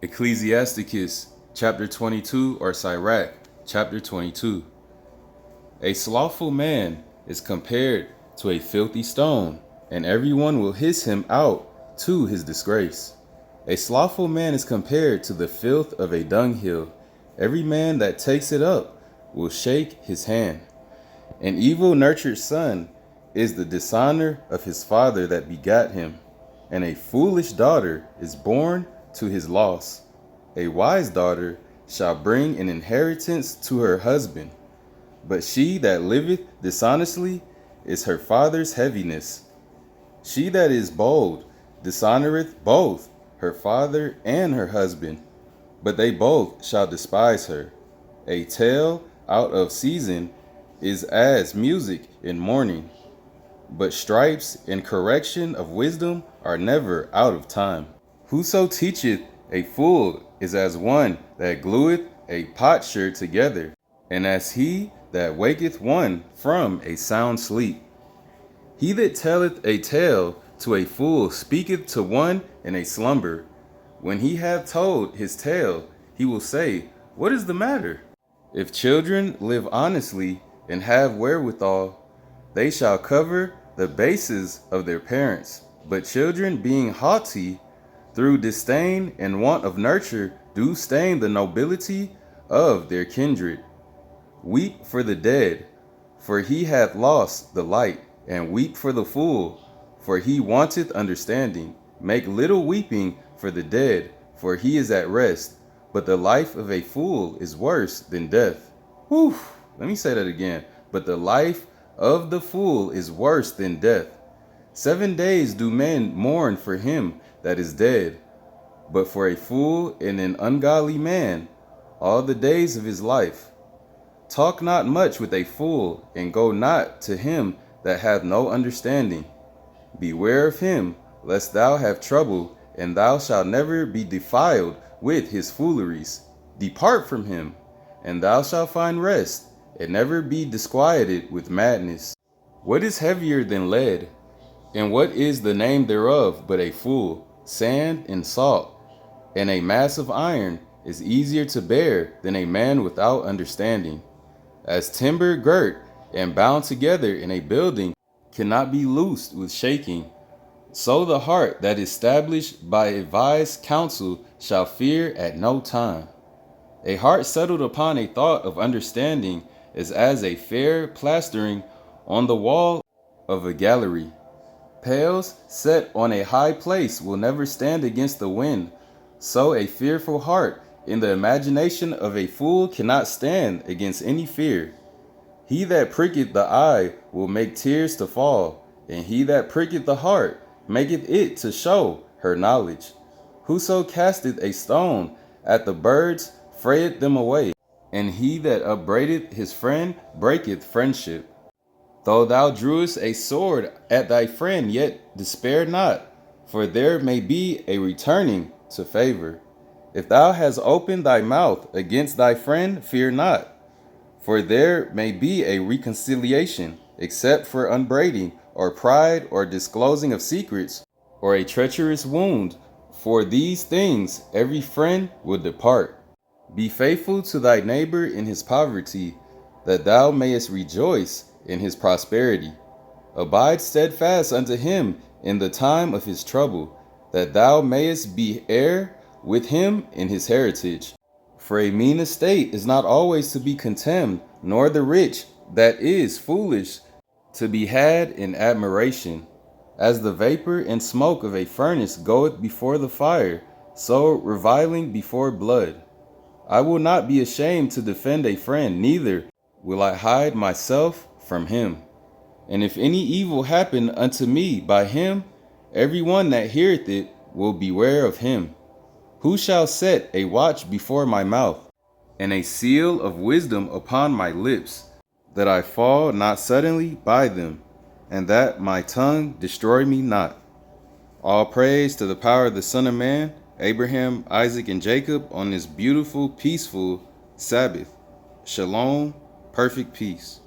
Ecclesiasticus chapter 22, or Sirach chapter 22. A slothful man is compared to a filthy stone, and everyone will hiss him out to his disgrace. A slothful man is compared to the filth of a dunghill. Every man that takes it up will shake his hand. An evil-nurtured son is the dishonor of his father that begat him, and a foolish daughter is born to his loss. A wise daughter shall bring an inheritance to her husband, but she that liveth dishonestly is her father's heaviness. She that is bold dishonoreth both her father and her husband, but they both shall despise her. A tale out of season is as music in mourning, but stripes and correction of wisdom are never out of time. Whoso teacheth a fool is as one that glueth a potsherd together, and as he that waketh one from a sound sleep. He that telleth a tale to a fool speaketh to one in a slumber. When he hath told his tale, he will say, What is the matter? If children live honestly and have wherewithal, they shall cover the bases of their parents. But children being haughty, through disdain and want of nurture, do stain the nobility of their kindred. Weep for the dead, for he hath lost the light, and weep for the fool, for he wanteth understanding. Make little weeping for the dead, for he is at rest, but the life of a fool is worse than death. Whew, let me say that again. But the life of the fool is worse than death. 7 days do men mourn for him that is dead, but for a fool and an ungodly man, all the days of his life. Talk not much with a fool, and go not to him that hath no understanding. Beware of him, lest thou have trouble, and thou shalt never be defiled with his fooleries. Depart from him, and thou shalt find rest, and never be disquieted with madness. What is heavier than lead? And what is the name thereof but a fool? Sand and salt, and a mass of iron is easier to bear than a man without understanding. As timber girt and bound together in a building cannot be loosed with shaking, so the heart that is established by a wise counsel shall fear at no time. A heart settled upon a thought of understanding is as a fair plastering on the wall of a gallery. Pales set on a high place will never stand against the wind. So a fearful heart in the imagination of a fool cannot stand against any fear. He that pricketh the eye will make tears to fall, and he that pricketh the heart maketh it to show her knowledge. Whoso casteth a stone at the birds frayeth them away, and he that upbraideth his friend breaketh friendship. Though thou drewest a sword at thy friend, yet despair not, for there may be a returning to favor. If thou hast opened thy mouth against thy friend, fear not, for there may be a reconciliation, except for upbraiding, or pride, or disclosing of secrets, or a treacherous wound. For these things every friend will depart. Be faithful to thy neighbor in his poverty, that thou mayest rejoice in his prosperity. Abide steadfast unto him in the time of his trouble, that thou mayest be heir with him in his heritage. For a mean estate is not always to be contemned, nor the rich that is foolish to be had in admiration. As the vapor and smoke of a furnace goeth before the fire, so reviling before blood. I will not be ashamed to defend a friend, neither will I hide myself from him. And if any evil happen unto me by him, every one that heareth it will beware of him. Who shall set a watch before my mouth, and a seal of wisdom upon my lips, that I fall not suddenly by them, and that my tongue destroy me not? All praise to the power of the Son of Man, Abraham, Isaac, and Jacob on this beautiful, peaceful Sabbath. Shalom, perfect peace.